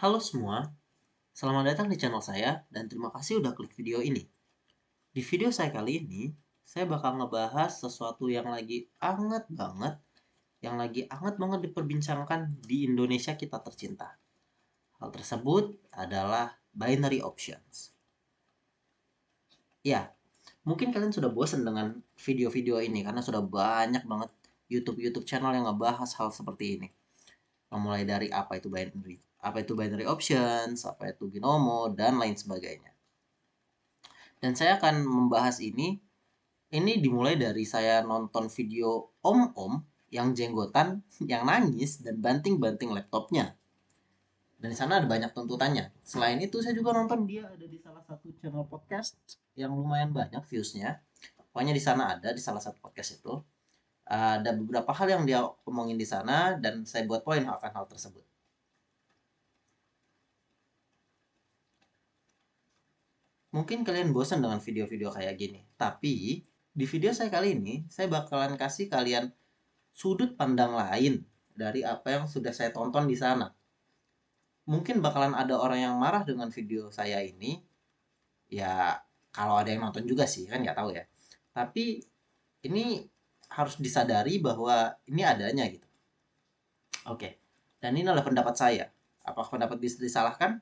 Halo semua, selamat datang di channel saya dan terima kasih udah klik video ini. Di video saya kali ini, saya bakal ngebahas sesuatu yang lagi anget banget diperbincangkan di Indonesia kita tercinta. Hal tersebut adalah binary options. Ya, mungkin kalian sudah bosan dengan video-video ini karena sudah banyak banget YouTube channel yang ngebahas hal seperti ini. Mulai dari apa itu binary options, apa itu binomo dan lain sebagainya. Dan saya akan membahas ini dimulai dari saya nonton video om-om yang jenggotan, yang nangis dan banting-banting laptopnya. Dan di sana ada banyak tuntutannya. Selain itu saya juga nonton dia ada di salah satu channel podcast yang lumayan banyak viewsnya. Pokoknya di sana ada di salah satu podcast itu ada beberapa hal yang dia omongin di sana dan saya buat poin akan hal tersebut. Mungkin kalian bosan dengan video-video kayak gini, tapi di video saya kali ini saya bakalan kasih kalian sudut pandang lain dari apa yang sudah saya tonton di sana. Mungkin bakalan ada orang yang marah dengan video saya ini, ya kalau ada yang nonton juga sih, kan nggak tahu ya. Tapi ini harus disadari bahwa ini adanya gitu. Oke, dan ini adalah pendapat saya. Apakah pendapat bisa disalahkan?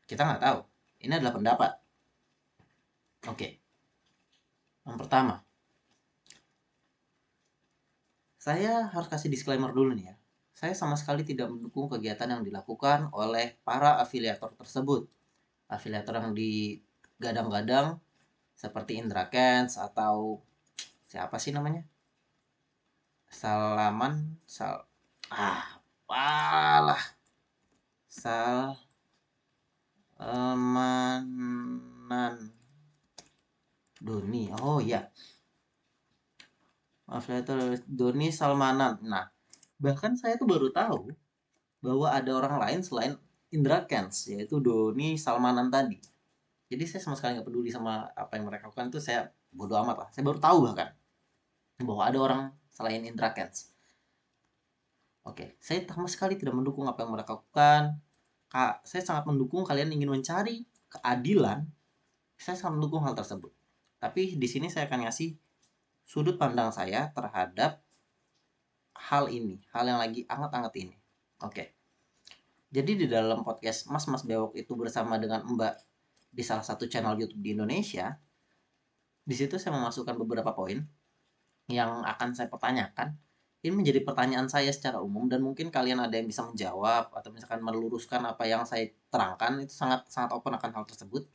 Kita nggak tahu. Ini adalah pendapat. Oke, yang pertama, saya harus kasih disclaimer dulu nih ya. Saya sama sekali tidak mendukung kegiatan yang dilakukan oleh para afiliator tersebut. Afiliator yang digadang-gadang seperti Indra Kents atau siapa sih namanya? Salaman Sal apalah Salmanan Doni. Oh iya, afiliator Doni Salmanan. Nah, bahkan saya tuh baru tahu bahwa ada orang lain selain Indra Kents, yaitu Doni Salmanan tadi. Jadi saya sama sekali nggak peduli sama apa yang mereka lakukan, itu saya bodo amat lah. Saya baru tahu bahkan bahwa ada orang selain Indra Kents. Oke, saya sama sekali tidak mendukung apa yang mereka lakukan. Kak, saya sangat mendukung kalian ingin mencari keadilan. Saya sangat mendukung hal tersebut. Tapi di sini saya akan ngasih sudut pandang saya terhadap hal ini, hal yang lagi anget-anget ini. Oke. Jadi di dalam podcast Mas Mas Bewok itu bersama dengan Mbak di salah satu channel YouTube di Indonesia, di situ saya memasukkan beberapa poin yang akan saya pertanyakan. Ini menjadi pertanyaan saya secara umum dan mungkin kalian ada yang bisa menjawab atau misalkan meluruskan apa yang saya terangkan, itu sangat sangat open akan hal tersebut.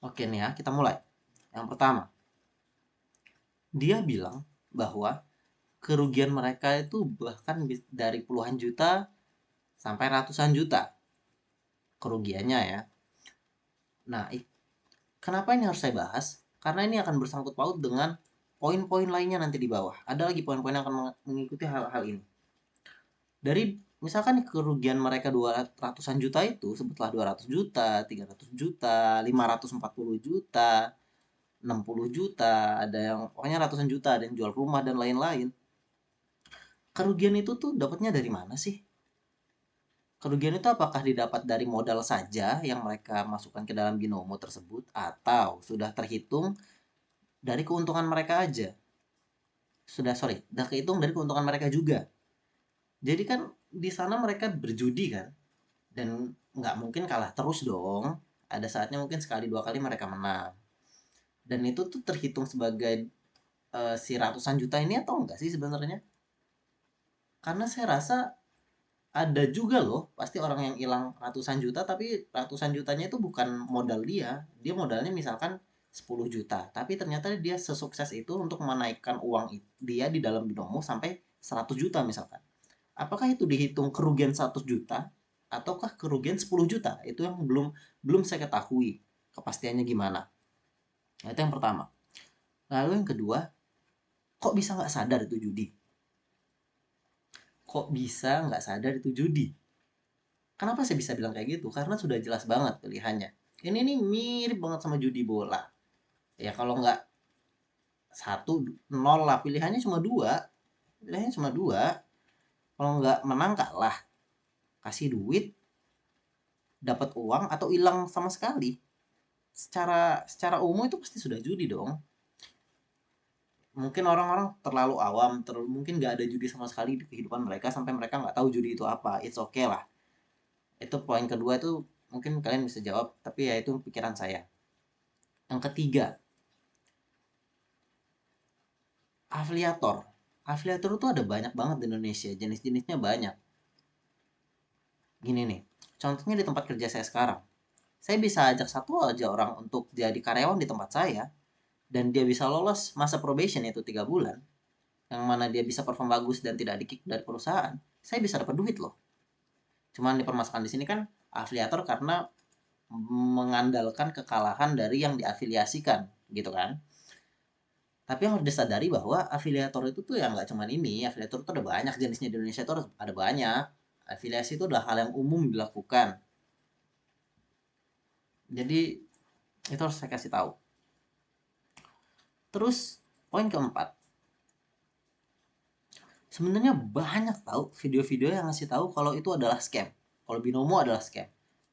Oke nih ya, kita mulai. Yang pertama, dia bilang bahwa kerugian mereka itu bahkan dari puluhan juta sampai ratusan juta kerugiannya ya. Nah, kenapa ini harus saya bahas? Karena ini akan bersangkut paut dengan poin-poin lainnya nanti di bawah. Ada lagi poin-poin yang akan mengikuti hal-hal ini. Dari misalkan kerugian mereka 200-an juta itu, sebutlah 200 juta, 300 juta, 540 juta, 60 juta, ada yang pokoknya ratusan juta, ada yang jual rumah dan lain-lain. Kerugian itu tuh dapatnya dari mana sih? Kerugian itu apakah didapat dari modal saja yang mereka masukkan ke dalam binomo tersebut atau sudah terhitung dari keuntungan mereka aja? Sudah kehitung dari keuntungan mereka juga. Jadi kan di sana mereka berjudi kan, dan nggak mungkin kalah terus dong. Ada saatnya mungkin sekali dua kali mereka menang. Dan itu tuh terhitung sebagai si ratusan juta ini atau enggak sih sebenarnya? Karena saya rasa ada juga loh pasti orang yang hilang ratusan juta, tapi ratusan jutanya itu bukan modal dia modalnya misalkan 10 juta, tapi ternyata dia sesukses itu untuk menaikkan uang dia di dalam binomo sampai 100 juta misalkan. Apakah itu dihitung kerugian 100 juta ataukah kerugian 10 juta? Itu yang belum belum saya ketahui kepastiannya gimana. Nah, itu yang pertama. Lalu yang kedua, kok bisa nggak sadar itu judi? Kok bisa nggak sadar itu judi? Kenapa saya bisa bilang kayak gitu? Karena sudah jelas banget pilihannya. Ini nih mirip banget sama judi bola. Ya kalau nggak satu, nol lah. Pilihannya cuma dua. Pilihannya cuma dua. Kalau nggak menang kalah. kasih duit, dapat uang atau hilang sama sekali. Secara umum itu pasti sudah judi dong. Mungkin orang-orang terlalu awam, mungkin nggak ada judi sama sekali di kehidupan mereka sampai mereka nggak tahu judi itu apa. It's okay lah. Itu poin kedua itu mungkin kalian bisa jawab, tapi ya itu pikiran saya. Yang ketiga, afiliator. Afiliator itu ada banyak banget di Indonesia, jenis-jenisnya banyak. Gini nih, contohnya di tempat kerja saya sekarang. Saya bisa ajak satu aja orang untuk jadi karyawan di tempat saya, dan dia bisa lolos masa probation yaitu 3 bulan, yang mana dia bisa perform bagus dan tidak di-kick dari perusahaan, saya bisa dapat duit loh. Cuman dipermasalahan di sini kan afiliator karena mengandalkan kekalahan dari yang diafiliasikan, gitu kan. Tapi yang harus disadari bahwa afiliator itu tuh ya nggak cuma ini, afiliator itu ada banyak jenisnya di Indonesia itu ada banyak. Afiliasi itu adalah hal yang umum dilakukan. Jadi itu harus saya kasih tahu. Terus poin keempat, sebenarnya banyak tahu video-video yang ngasih tahu kalau itu adalah scam, kalau binomo adalah scam,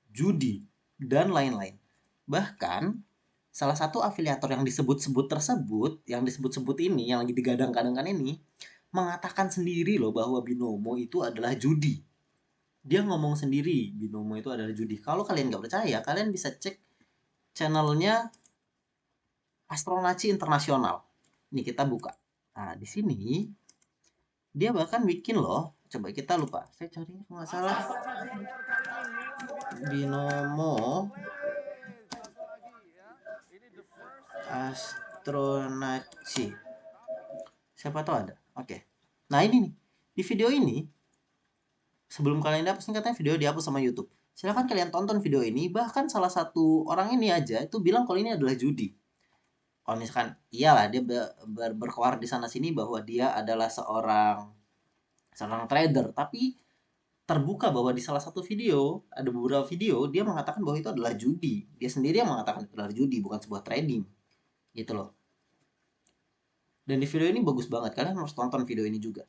judi dan lain-lain. Bahkan salah satu afiliator yang disebut-sebut tersebut, yang disebut-sebut ini, yang lagi digadang-gadangkan ini, mengatakan sendiri loh bahwa binomo itu adalah judi. Dia ngomong sendiri binomo itu adalah judi. Kalau kalian nggak percaya, kalian bisa cek channelnya Astronaci Internasional. Ini kita buka. Nah, di sini dia bahkan bikin loh. Coba kita lupa. Saya cari nggak salah. Binomo Astronaci. Siapa tahu ada. Oke. Nah ini nih. Di video ini, sebelum kalian dihapus, ini katanya video dihapus sama YouTube. Silahkan kalian tonton video ini. Bahkan salah satu orang ini aja itu bilang kalau ini adalah judi. Kalau misalkan iyalah dia berkoar di sana sini bahwa dia adalah seorang trader, tapi terbuka bahwa di salah satu video, ada beberapa video dia mengatakan bahwa itu adalah judi. Dia sendiri yang mengatakan itu adalah judi, bukan sebuah trading. Gitu loh. Dan di video ini bagus banget, kalian harus tonton video ini juga.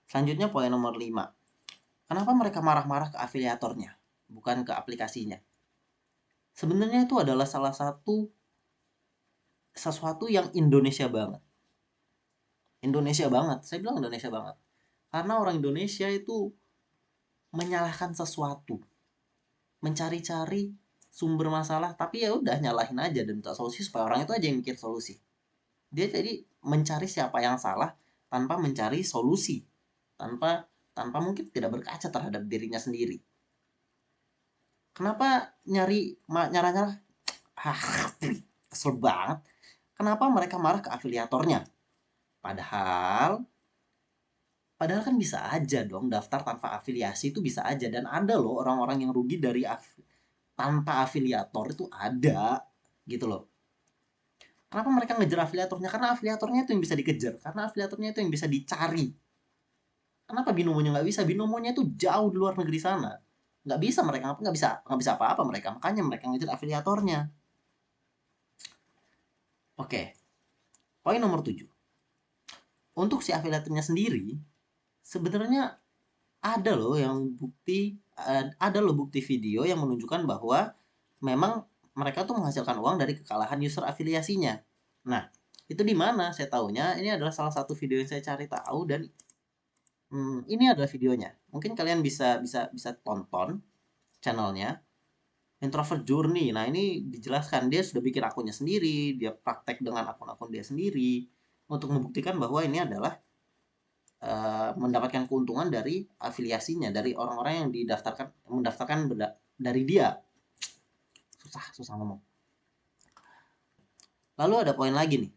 Selanjutnya poin nomor 5. Kenapa mereka marah-marah ke afiliatornya, bukan ke aplikasinya? Sebenarnya itu adalah salah satu sesuatu yang Indonesia banget. Indonesia banget, saya bilang Indonesia banget. Karena orang Indonesia itu menyalahkan sesuatu, mencari-cari sumber masalah, tapi ya udah nyalahin aja dan minta solusi supaya orang itu aja yang mikir solusi. Dia jadi mencari siapa yang salah tanpa mencari solusi, tanpa mungkin tidak berkaca terhadap dirinya sendiri. Kenapa nyara-nyara? Kesel banget. Kenapa mereka marah ke afiliatornya? Padahal kan bisa aja dong daftar tanpa afiliasi, itu bisa aja. Dan ada loh orang-orang yang rugi dari tanpa afiliator, itu ada gitu loh. Kenapa mereka ngejar afiliatornya? Karena afiliatornya itu yang bisa dikejar, karena afiliatornya itu yang bisa dicari. Kenapa binomonya nggak bisa? Binomonya itu jauh di luar negeri sana, nggak bisa, mereka nggak bisa apa-apa mereka, makanya mereka ngejar afiliatornya. Oke, poin nomor 7. Untuk si afiliatornya sendiri, sebenarnya ada loh bukti video yang menunjukkan bahwa memang mereka tuh menghasilkan uang dari kekalahan user afiliasinya. Nah, itu di mana saya tahunya? Ini adalah salah satu video yang saya cari tahu, dan ini adalah videonya. Mungkin kalian bisa tonton channelnya Introvert Journey. Nah, ini dijelaskan dia sudah bikin akunnya sendiri, dia praktek dengan akun-akun dia sendiri untuk membuktikan bahwa ini adalah mendapatkan keuntungan dari afiliasinya, dari orang-orang yang mendaftarkan dari dia. Susah ngomong. Lalu ada poin lagi nih.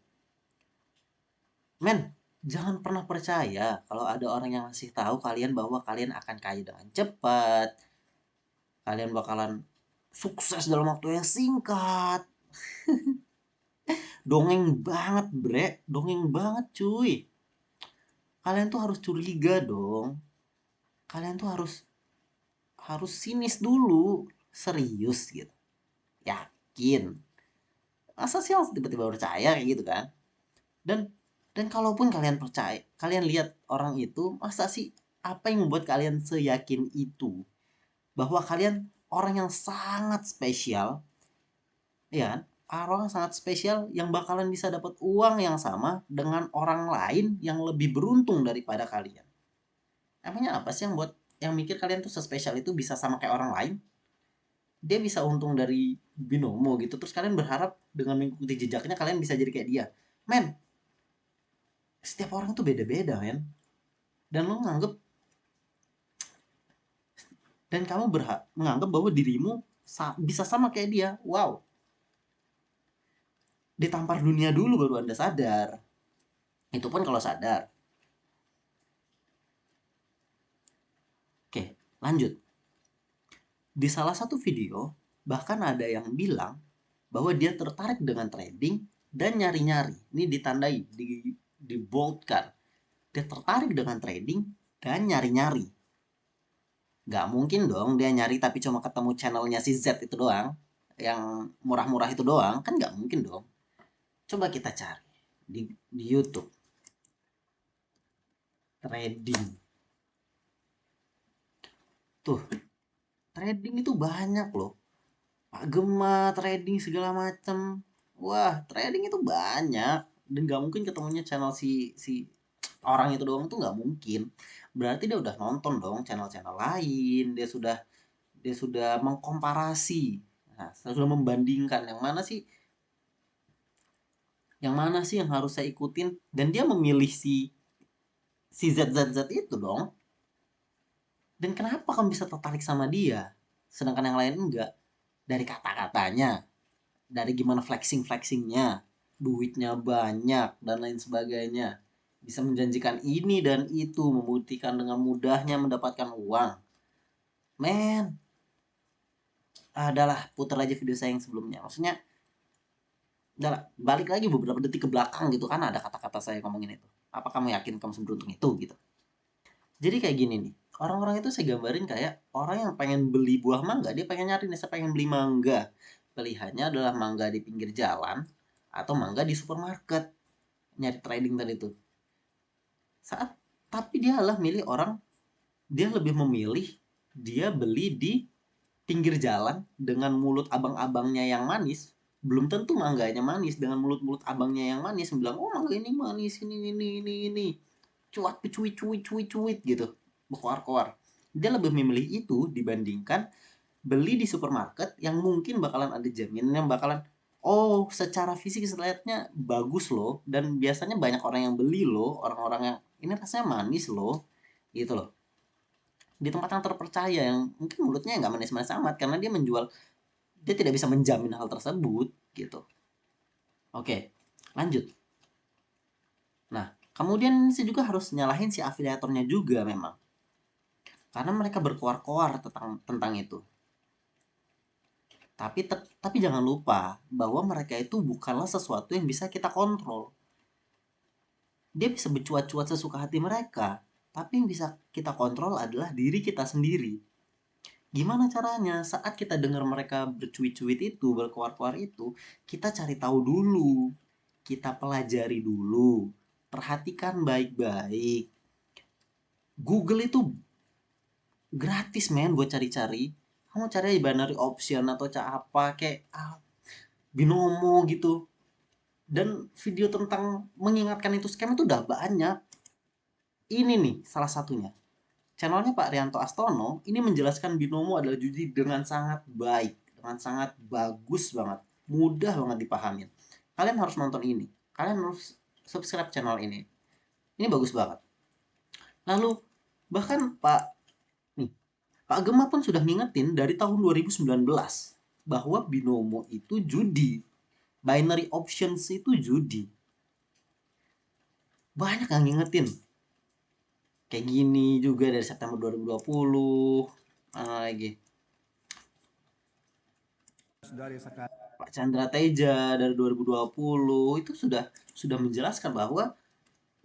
Men, jangan pernah percaya kalau ada orang yang ngasih tahu kalian bahwa kalian akan kaya dengan cepat. Kalian bakalan sukses dalam waktu yang singkat. Dongeng banget, bre. Dongeng banget, cuy. Kalian tuh harus curiga dong. Kalian tuh harus sinis dulu, serius gitu. Yakin. Masa sih langsung tiba-tiba percaya kayak gitu kan? Dan kalaupun kalian percaya, kalian lihat orang itu, masa sih Apa yang membuat kalian seyakin itu bahwa kalian orang yang sangat spesial, ya kan? Orang sangat spesial yang bakalan bisa dapat uang yang sama dengan orang lain yang lebih beruntung daripada kalian. Emangnya apa sih yang buat yang mikir kalian tuh sespesial itu bisa sama kayak orang lain? Dia bisa untung dari binomo gitu, terus kalian berharap dengan mengikuti jejaknya kalian bisa jadi kayak dia. Men, setiap orang tuh beda-beda, men. Dan lo nganggep, dan kamu berhak menganggap bahwa dirimu bisa sama kayak dia. Wow, ditampar dunia dulu baru Anda sadar. Itu pun kalau sadar. Oke, lanjut. Di salah satu video, bahkan ada yang bilang bahwa dia tertarik dengan trading dan nyari-nyari. Ini ditandai, di boldkan. Dia tertarik dengan trading dan nyari-nyari. Nggak mungkin dong dia nyari tapi cuma ketemu channelnya si Z itu doang. Yang murah-murah itu doang. Kan nggak mungkin dong. Coba kita cari di YouTube. Trading. Tuh, trading itu banyak loh. Pak Gema trading segala macem. Wah, trading itu banyak. Dan nggak mungkin ketemunya channel si si orang itu doang tuh nggak mungkin. Berarti dia udah nonton dong channel-channel lain. Dia sudah mengkomparasi. Nah, sudah membandingkan yang mana sih yang harus saya ikutin, dan dia memilih si ZZZ itu dong. Dan kenapa kamu bisa tertarik sama dia sedangkan yang lain enggak? Dari kata-katanya, dari gimana flexingnya, duitnya banyak dan lain sebagainya, bisa menjanjikan ini dan itu, membuktikan dengan mudahnya mendapatkan uang. Men, adalah putar aja video saya yang sebelumnya. Maksudnya, udah balik lagi beberapa detik ke belakang gitu kan, ada kata-kata saya ngomongin itu. Apa kamu yakin kamu seberuntung itu gitu? Jadi kayak gini nih, orang-orang itu saya gambarin kayak orang yang pengen beli buah mangga, dia pengen nyari nih, saya pengen beli mangga. Pilihannya adalah mangga di pinggir jalan atau mangga di supermarket. Nyari trading tadi itu. Saat tapi dia adalah milih orang, dia lebih memilih dia beli di pinggir jalan dengan mulut abang-abangnya yang manis. Belum tentu mangganya manis, dengan mulut-mulut abangnya yang manis bilang, "Oh, mangga ini manis, ini." Cuat cuit cuit cuit cuit gitu, berkoar-koar. Dia lebih memilih itu dibandingkan beli di supermarket yang mungkin bakalan ada jaminan, yang bakalan, oh, secara fisik lihatnya bagus loh, dan biasanya banyak orang yang beli loh, orang-orang yang ini rasanya manis loh, gitu loh, di tempat yang terpercaya, yang mungkin mulutnya nggak manis-manis amat karena dia menjual, dia tidak bisa menjamin hal tersebut gitu. Oke, lanjut. Nah, kemudian saya juga harus nyalahin si afiliatornya juga memang, karena mereka berkoar-koar tentang itu. Tapi jangan lupa bahwa mereka itu bukanlah sesuatu yang bisa kita kontrol. Dia bisa bercuat-cuat sesuka hati mereka, tapi yang bisa kita kontrol adalah diri kita sendiri. Gimana caranya? Saat kita dengar mereka bercuit-cuit itu, berkoar-koar itu, kita cari tahu dulu, kita pelajari dulu, perhatikan baik-baik. Google itu gratis, men, buat cari-cari. Kamu cari binary option atau apa kayak binomo gitu, dan video tentang mengingatkan itu scam itu udah banyak. Ini nih salah satunya, channelnya Pak Rianto Astono. Ini menjelaskan binomo adalah judi dengan sangat baik, dengan sangat bagus banget, mudah banget dipahamin. Kalian harus nonton ini, kalian harus subscribe channel ini bagus banget. Lalu bahkan Pak Gema pun sudah ngingetin dari tahun 2019 bahwa binomo itu judi, binary options itu judi. Banyak yang ngingetin. Kayak gini juga dari September 2020. Mana lagi? Pak Chandra Teja dari 2020 itu sudah menjelaskan bahwa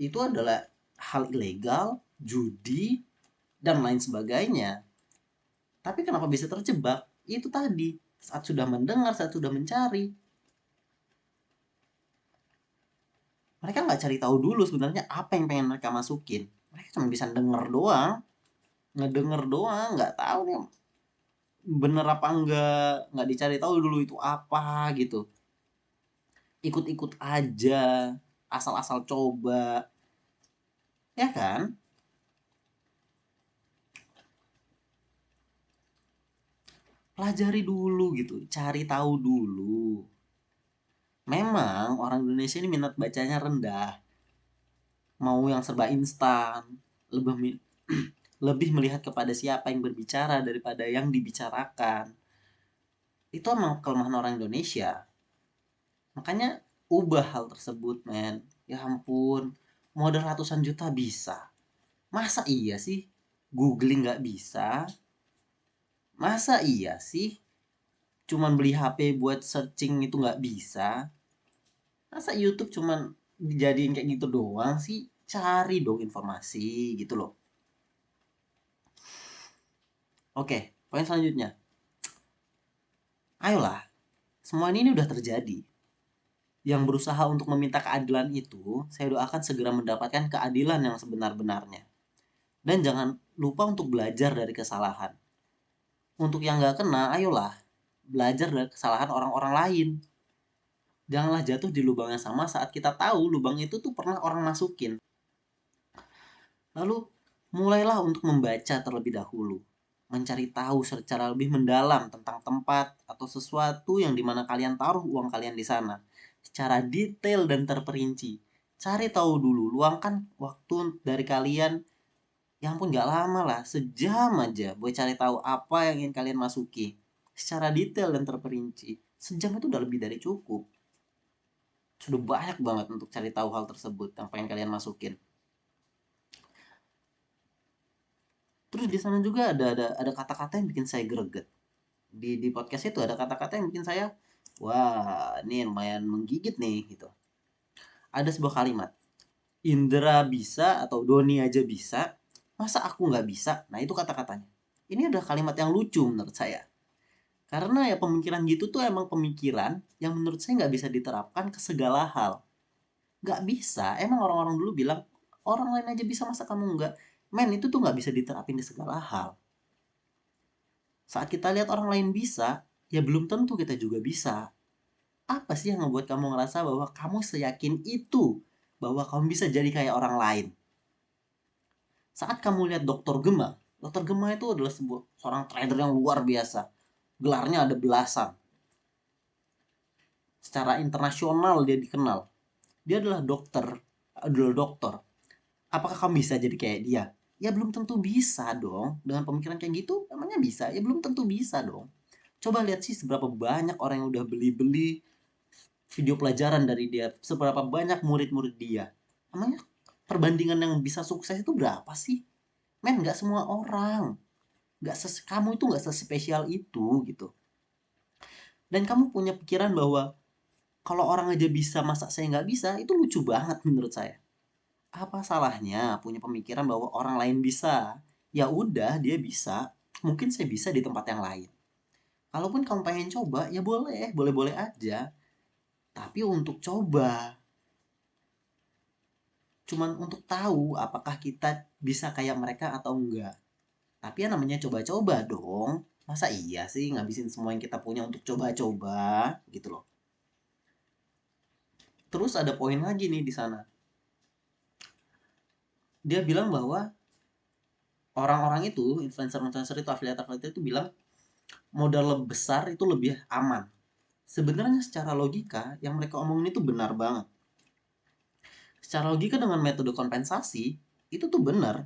itu adalah hal ilegal, judi, dan lain sebagainya. Tapi kenapa bisa terjebak? Itu tadi, saat sudah mendengar, saat sudah mencari, mereka nggak cari tahu dulu sebenarnya apa yang pengen mereka masukin. Mereka cuma bisa denger doang. ngedenger doang, nggak tahu nih bener apa nggak dicari tahu dulu itu apa gitu. Ikut-ikut aja, asal-asal coba, ya kan? Pelajari dulu gitu, cari tahu dulu. Memang orang Indonesia ini minat bacanya rendah, mau yang serba instan, lebih lebih melihat kepada siapa yang berbicara daripada yang dibicarakan. Itu emang kelemahan orang Indonesia. Makanya ubah hal tersebut, men. Ya ampun, modal ratusan juta bisa. Masa iya sih googling nggak bisa? Masa iya sih cuman beli HP buat searching itu nggak bisa? Masa YouTube cuman dijadiin kayak gitu doang sih? Cari dong informasi gitu loh. Oke, poin selanjutnya. Ayolah, semua ini udah terjadi. Yang berusaha untuk meminta keadilan itu, saya doakan segera mendapatkan keadilan yang sebenar-benarnya. Dan jangan lupa untuk belajar dari kesalahan. Untuk yang nggak kena, ayolah, belajar dari kesalahan orang-orang lain. Janganlah jatuh di lubang yang sama saat kita tahu lubang itu tuh pernah orang masukin. Lalu, mulailah untuk membaca terlebih dahulu. Mencari tahu secara lebih mendalam tentang tempat atau sesuatu yang dimana kalian taruh uang kalian di sana. Secara detail dan terperinci. Cari tahu dulu, luangkan waktu dari kalian. Ya ampun, gak lama lah, sejam aja buat cari tahu apa yang ingin kalian masuki. Secara detail dan terperinci. Sejam itu udah lebih dari cukup. Sudah banyak banget untuk cari tahu hal tersebut yang pengen kalian masukin. Terus di sana juga ada kata-kata yang bikin saya greget. Di podcast itu ada kata-kata yang bikin saya, wah, ini lumayan menggigit nih gitu. Ada sebuah kalimat, Indra bisa atau Doni aja bisa, masa aku nggak bisa? Nah itu kata-katanya. Ini adalah kalimat yang lucu menurut saya. Karena ya pemikiran gitu tuh emang pemikiran yang menurut saya nggak bisa diterapkan ke segala hal. Nggak bisa. Emang orang-orang dulu bilang, orang lain aja bisa masa kamu nggak? Men, itu tuh nggak bisa diterapin di segala hal. Saat kita lihat orang lain bisa, ya belum tentu kita juga bisa. Apa sih yang membuat kamu ngerasa bahwa kamu seyakin itu bahwa kamu bisa jadi kayak orang lain? Saat kamu lihat Dokter Gema itu adalah seorang trader yang luar biasa. Gelarnya ada belasan. Secara internasional dia dikenal. Dia adalah dokter. Apakah kamu bisa jadi kayak dia? Ya belum tentu bisa dong. Dengan pemikiran kayak gitu, emangnya bisa? Ya belum tentu bisa dong. Coba lihat sih seberapa banyak orang yang udah beli-beli video pelajaran dari dia, seberapa banyak murid-murid dia. Namanya perbandingan yang bisa sukses itu berapa sih? Men, nggak semua orang, kamu itu nggak sespesial itu gitu. Dan kamu punya pikiran bahwa kalau orang aja bisa masa saya nggak bisa, itu lucu banget menurut saya. Apa salahnya punya pemikiran bahwa orang lain bisa? Ya udah, dia bisa. Mungkin saya bisa di tempat yang lain. Kalaupun kamu pengen coba, ya boleh, boleh-boleh aja. Tapi untuk coba, cuman untuk tahu apakah kita bisa kayak mereka atau enggak. Tapi ya namanya coba-coba dong. Masa iya sih ngabisin semua yang kita punya untuk coba-coba gitu loh. Terus ada poin lagi nih di sana. Dia bilang bahwa orang-orang itu, influencer-influencer itu, afiliat-afiliat itu bilang modal besar itu lebih aman. Sebenarnya secara logika yang mereka omongin itu benar banget. Secara logika dengan metode kompensasi itu tuh benar.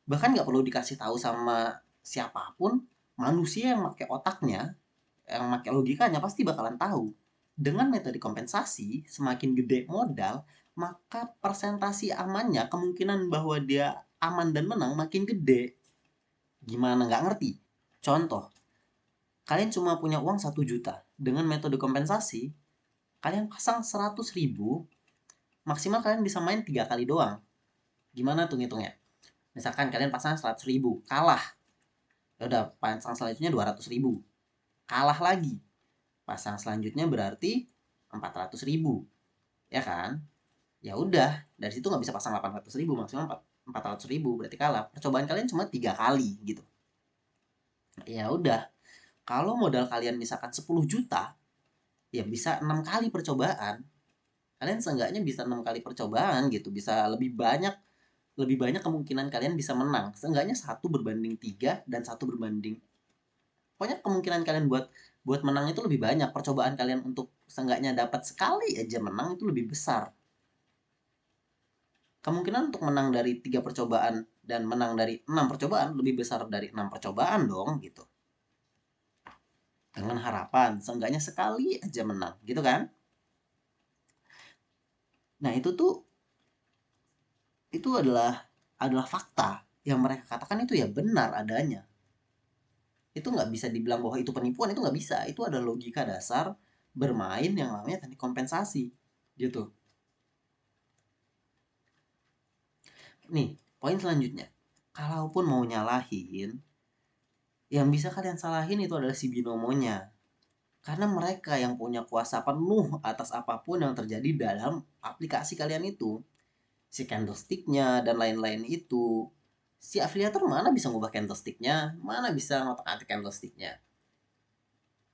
Bahkan nggak perlu dikasih tahu sama siapapun, manusia yang pakai otaknya, yang pakai logikanya pasti bakalan tahu. Dengan metode kompensasi, semakin gede modal, maka persentasi amannya, kemungkinan bahwa dia aman dan menang makin gede. Gimana nggak ngerti? Contoh, kalian cuma punya uang 1 juta. Dengan metode kompensasi, kalian pasang 100 ribu, maksimal kalian bisa main 3 kali doang. Gimana tuh ngitungnya? Misalkan kalian pasang 100 ribu, kalah. Ya udah, pasang selanjutnya 200 ribu. Kalah lagi. Pasang selanjutnya berarti 400 ribu. Ya kan? Ya udah, dari situ nggak bisa pasang 800 ribu, maksimal 400.000 berarti kalah. Percobaan kalian cuma 3 kali gitu. Ya udah, kalau modal kalian misalkan 10 juta, ya bisa 6 kali percobaan. Kalian seenggaknya bisa 6 kali percobaan gitu, bisa lebih banyak kemungkinan kalian bisa menang. Seenggaknya 1 berbanding 3 dan 1 berbanding, pokoknya kemungkinan kalian buat buat menang itu lebih banyak. Percobaan kalian untuk seenggaknya dapat sekali aja menang itu lebih besar. Kemungkinan untuk menang dari 3 percobaan dan menang dari 6 percobaan lebih besar dari 6 percobaan dong gitu. Dengan harapan seenggaknya sekali aja menang gitu kan. Nah itu adalah fakta yang mereka katakan, itu ya benar adanya. Itu nggak bisa dibilang bahwa itu penipuan, itu nggak bisa. Itu ada logika dasar bermain yang namanya teknik kompensasi gitu. Nih poin selanjutnya, kalaupun mau nyalahin, yang bisa kalian salahin itu adalah si binomonya, karena mereka yang punya kuasa penuh atas apapun yang terjadi dalam aplikasi kalian itu. Si candlesticknya dan lain-lain itu, si afiliator mana bisa ngubah candlesticknya, mana bisa ngotak-atik candlesticknya.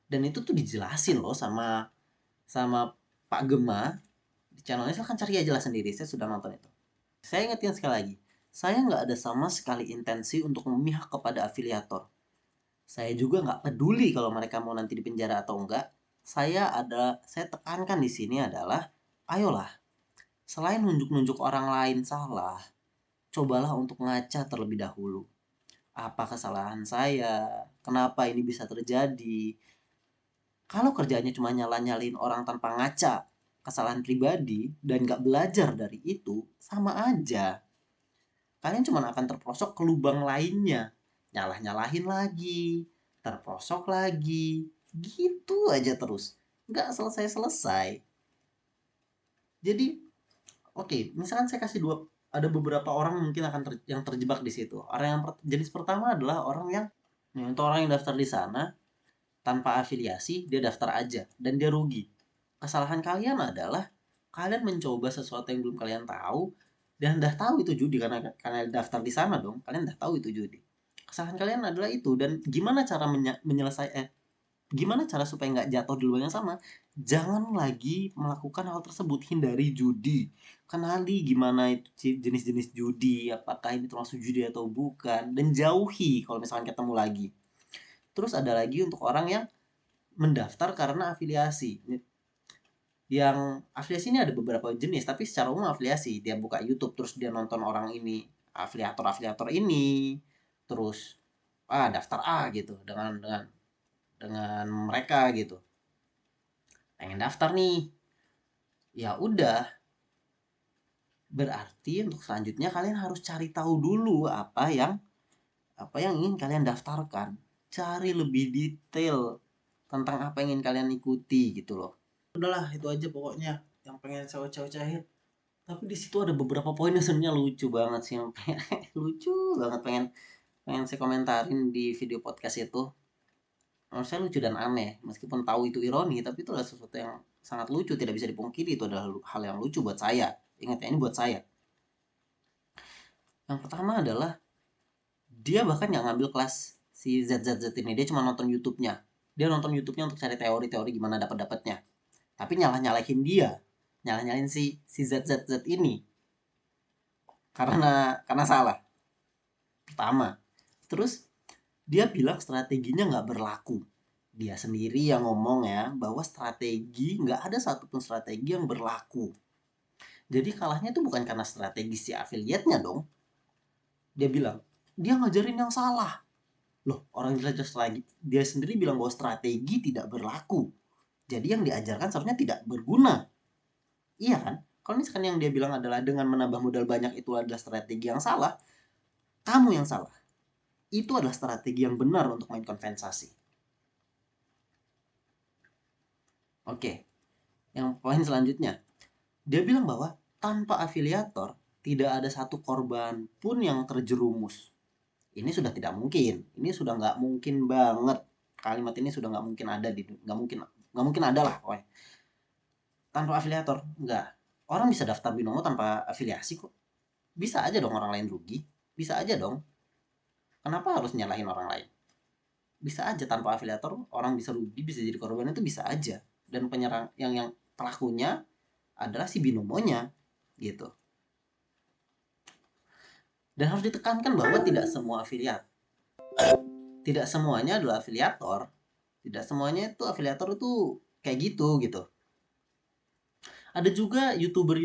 Dan itu tuh dijelasin loh sama sama Pak Gema di channelnya. Silahkan cari aja lah sendiri, saya sudah nonton itu. Saya ingetin sekali lagi, saya nggak ada sama sekali intensi untuk memihak kepada afiliator. Saya juga nggak peduli kalau mereka mau nanti dipenjara atau enggak. Saya tekankan di sini adalah, ayolah, selain nunjuk-nunjuk orang lain salah, cobalah untuk ngaca terlebih dahulu. Apa kesalahan saya? Kenapa ini bisa terjadi? Kalau kerjanya cuma nyala-nyalin orang tanpa ngaca kesalahan pribadi dan gak belajar dari itu, sama aja. Kalian cuma akan terprosok ke lubang lainnya. Nyalah-nyalahin lagi, terprosok lagi, gitu aja terus. Gak selesai-selesai. Jadi, oke, misalkan saya kasih ada beberapa orang mungkin akan yang terjebak di situ. Orang yang jenis pertama adalah orang yang, untuk orang yang daftar di sana tanpa afiliasi, dia daftar aja dan dia rugi. Kesalahan kalian adalah kalian mencoba sesuatu yang belum kalian tahu dan udah tahu itu judi, karena kalian daftar di sana dong, kalian udah tahu itu judi. Kesalahan kalian adalah itu. Dan gimana cara supaya nggak jatuh di lubang yang sama? Jangan lagi melakukan hal tersebut. Hindari judi. Kenali gimana itu jenis-jenis judi, apakah ini termasuk judi atau bukan, dan jauhi kalau misalkan ketemu lagi. Terus ada lagi untuk orang yang mendaftar karena afiliasi. Yang afiliasi ini ada beberapa jenis, tapi secara umum afiliasi, dia buka YouTube terus dia nonton orang ini, afiliator ini, terus daftar gitu dengan mereka gitu. Pengen daftar nih, ya udah, berarti untuk selanjutnya kalian harus cari tahu dulu apa yang ingin kalian daftarkan. Cari lebih detail tentang apa yang ingin kalian ikuti gitu loh. Udahlah, itu aja pokoknya yang pengen saya oceh-ocehin. Tapi di situ ada beberapa poin yang sebenarnya lucu banget sih, yang pengen lucu banget, pengen pengen saya komentarin di video podcast itu. Menurut saya lucu dan aneh, meskipun tahu itu ironi, tapi itu adalah sesuatu yang sangat lucu, tidak bisa dipungkiri. Itu adalah hal yang lucu buat saya. Ingat ya, ini buat saya. Yang pertama adalah, dia bahkan nggak ngambil kelas si ZZZ ini, dia cuma nonton YouTube-nya. Dia nonton YouTube-nya untuk cari teori-teori gimana dapat-dapatnya. Tapi nyalah-nyalahin dia, nyalah-nyalahin si ZZZ ini karena salah. Pertama, terus dia bilang strateginya nggak berlaku. Dia sendiri yang ngomong ya, bahwa nggak ada satupun strategi yang berlaku. Jadi kalahnya itu bukan karena strategi si afiliatnya dong. Dia bilang, dia ngajarin yang salah. Loh, orang jelas lagi dia sendiri bilang bahwa strategi tidak berlaku. Jadi yang diajarkan seharusnya tidak berguna. Iya kan? Kalau misalkan yang dia bilang adalah dengan menambah modal banyak itu adalah strategi yang salah, kamu yang salah. Itu adalah strategi yang benar untuk main kompensasi. Oke, yang poin selanjutnya. Dia bilang bahwa tanpa afiliator, tidak ada satu korban pun yang terjerumus. Ini sudah tidak mungkin. Ini sudah nggak mungkin banget. Kalimat ini sudah nggak mungkin ada nggak mungkin ada lah. Woy. Tanpa afiliator, nggak. Orang bisa daftar binomo tanpa afiliasi kok. Bisa aja dong orang lain rugi, bisa aja dong. Kenapa harus nyalahin orang lain? Bisa aja tanpa afiliator orang bisa rugi, bisa jadi korban, itu bisa aja. Dan penyerang yang pelakunya adalah si binomonya gitu. Dan harus ditekankan bahwa tidak semuanya adalah afiliator. Tidak semuanya itu afiliator itu kayak gitu. Ada juga youtuber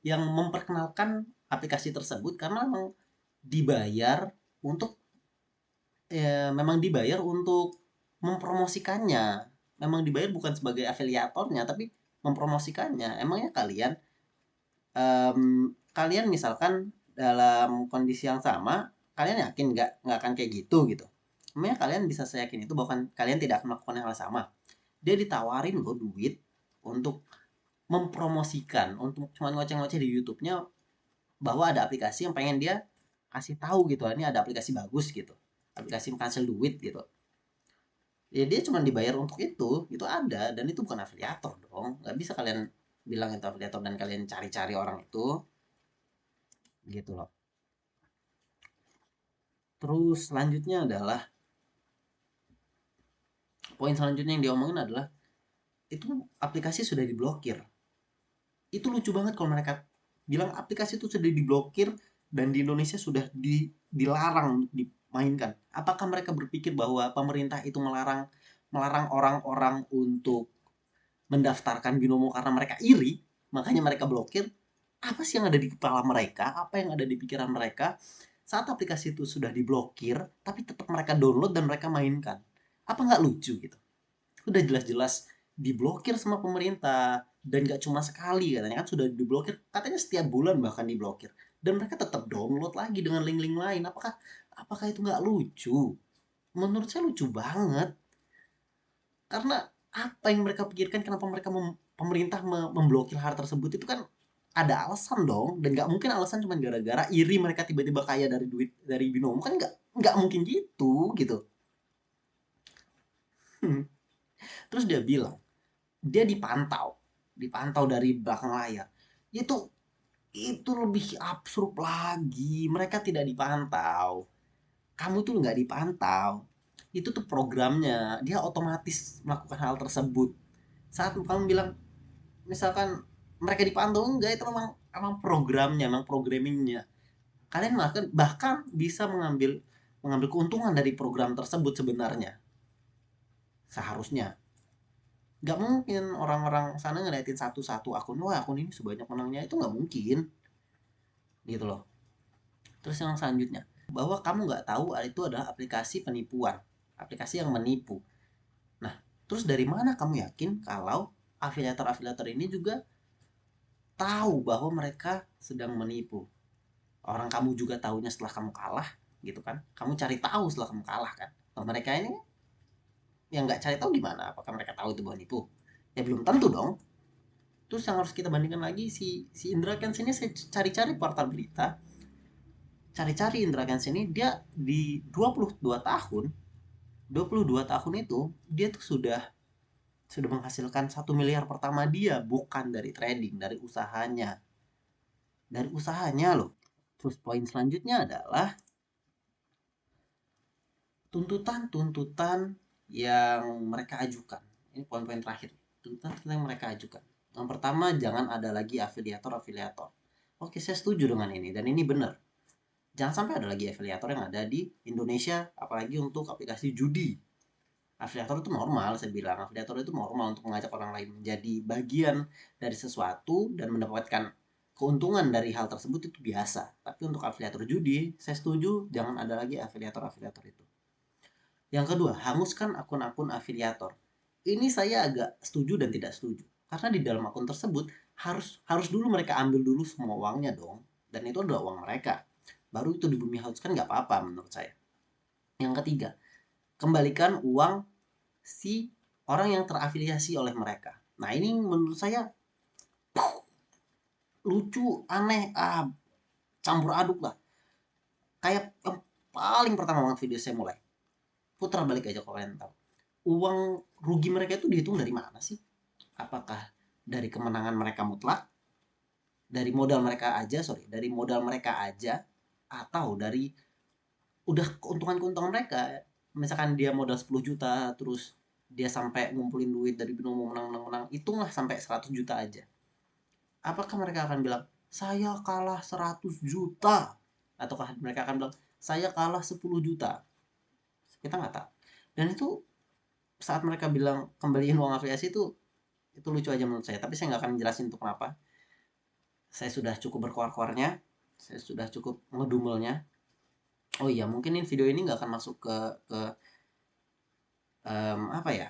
yang memperkenalkan aplikasi tersebut karena dibayar untuk memang dibayar untuk mempromosikannya. Memang dibayar bukan sebagai afiliatornya, tapi mempromosikannya. Emangnya kalian misalkan dalam kondisi yang sama, kalian yakin nggak akan kayak gitu? Emangnya kalian bisa seyakin itu bahwa kalian tidak akan melakukan hal sama? Dia ditawarin loh duit untuk mempromosikan, untuk cuma ngoceh-ngoceh di YouTube-nya bahwa ada aplikasi yang pengen dia kasih tahu gitu, ini ada aplikasi bagus gitu, aplikasi menghasil duit gitu. Ya dia cuma dibayar untuk itu ada, dan itu bukan afiliator dong. Nggak bisa kalian bilang itu afiliator dan kalian cari-cari orang itu gitu loh. Terus selanjutnya adalah poin selanjutnya yang diomongin adalah itu aplikasi sudah diblokir. Itu lucu banget kalau mereka bilang aplikasi itu sudah diblokir dan di Indonesia sudah dilarang untuk dimainkan. Apakah mereka berpikir bahwa pemerintah itu melarang melarang orang-orang untuk mendaftarkan binomo karena mereka iri, makanya mereka blokir? Apa sih yang ada di kepala mereka? Apa yang ada di pikiran mereka saat aplikasi itu sudah diblokir, tapi tetap mereka download dan mereka mainkan? Apa nggak lucu gitu? Udah jelas-jelas diblokir sama pemerintah, dan gak cuma sekali, katanya kan sudah diblokir, katanya setiap bulan bahkan diblokir, dan mereka tetap download lagi dengan link-link lain. Apakah itu nggak lucu? Menurut saya lucu banget, karena apa yang mereka pikirkan, kenapa pemerintah memblokir hal tersebut, itu kan ada alasan dong, dan nggak mungkin alasan cuma gara-gara iri mereka tiba-tiba kaya dari duit dari binomo, kan nggak mungkin gitu. Terus dia bilang dia dipantau dari belakang layar. Itu itu lebih absurd lagi, mereka tidak dipantau, kamu tuh nggak dipantau. Itu tuh programnya, dia otomatis melakukan hal tersebut. Saat kamu bilang misalkan mereka dipantau, enggak, itu memang programnya, memang programmingnya. Kalian bahkan bisa mengambil mengambil keuntungan dari program tersebut sebenarnya, seharusnya. Nggak mungkin orang-orang sana ngeliatin satu-satu akun, wah akun ini sebanyak menangnya, itu nggak mungkin gitu loh. Terus yang selanjutnya, bahwa kamu nggak tahu itu adalah aplikasi penipuan, aplikasi yang menipu. Nah, terus dari mana kamu yakin kalau afiliator-afiliator ini juga tahu bahwa mereka sedang menipu? Orang kamu juga tahunya setelah kamu kalah gitu kan, kamu cari tahu setelah kamu kalah kan. Kalau mereka ini yang nggak cari tahu gimana, apakah mereka tahu itu bahwa nipu? Ya belum tentu dong. Terus yang harus kita bandingkan lagi, si Indra Kents ini, saya cari-cari portal berita, cari-cari Indra Kents ini, dia di 22 tahun, 22 tahun itu dia tuh sudah menghasilkan 1 miliar pertama dia, bukan dari trading, dari usahanya loh. Terus poin selanjutnya adalah tuntutan-tuntutan yang mereka ajukan. Ini poin-poin terakhir, tuntutan yang mereka ajukan. Yang pertama, jangan ada lagi afiliator. Oke, saya setuju dengan ini, dan ini benar. Jangan sampai ada lagi afiliator yang ada di Indonesia, apalagi untuk aplikasi judi. Afiliator itu normal, saya bilang afiliator itu normal untuk mengajak orang lain menjadi bagian dari sesuatu dan mendapatkan keuntungan dari hal tersebut, itu biasa. Tapi untuk afiliator judi, saya setuju jangan ada lagi afiliator itu. Yang kedua, hanguskan akun-akun afiliator. Ini saya agak setuju dan tidak setuju, karena di dalam akun tersebut harus harus dulu mereka ambil dulu semua uangnya dong, dan itu adalah uang mereka. Baru itu dibumi hanguskan, nggak apa-apa menurut saya. Yang ketiga, kembalikan uang si orang yang terafiliasi oleh mereka. Nah, ini menurut saya lucu, aneh, campur aduk lah. Kayak yang paling pertama banget video saya mulai. Putar balik aja kalau kalian tahu. Uang rugi mereka itu dihitung dari mana sih? Apakah dari kemenangan mereka mutlak? dari modal mereka aja atau dari udah keuntungan mereka. Misalkan dia modal 10 juta terus dia sampai ngumpulin duit dari binomo menang, hitunglah sampai 100 juta aja. Apakah mereka akan bilang, saya kalah 100 juta? Ataukah mereka akan bilang, saya kalah 10 juta? Kita nggak tahu. Dan itu saat mereka bilang kembaliin uang afiliasi itu lucu aja menurut saya. Tapi saya nggak akan jelasin untuk kenapa. Saya sudah cukup berkoar-koarnya. Saya sudah cukup ngedumelnya. Oh iya, mungkin ini video ini nggak akan masuk ke apa ya,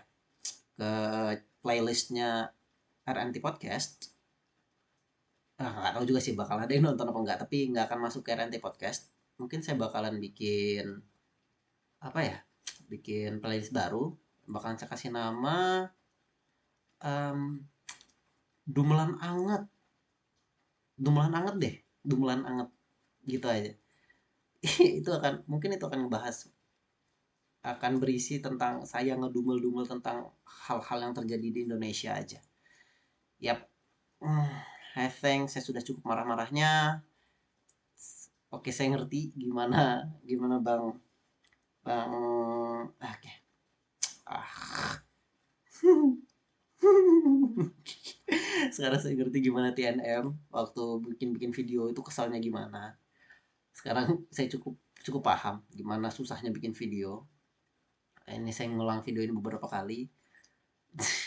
ke playlistnya RNT Podcast. Nggak tahu juga sih bakal ada yang nonton apa enggak, tapi nggak akan masuk ke RNT Podcast. Mungkin saya bakalan bikin apa ya, bikin playlist baru, bakalan saya kasih nama um, Dumelan Anget, Dumelan Anget deh, Dumelan Anget gitu aja. Itu akan ngebahas, akan berisi tentang saya ngedumel-dumel tentang hal-hal yang terjadi di Indonesia aja. Yap, I think saya sudah cukup marah-marahnya. Oke, saya ngerti gimana gimana bang bang. Oke. Ah. Sekarang saya ngerti gimana TNM waktu bikin video itu kesalnya gimana. Sekarang saya cukup cukup paham gimana susahnya bikin video. Ini saya ngulang video ini beberapa kali.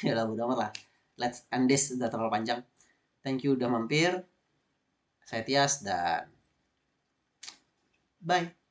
Ya lah, udah amat lah. Let's end this, udah terlalu panjang. Thank you udah mampir. Saya Tias dan bye.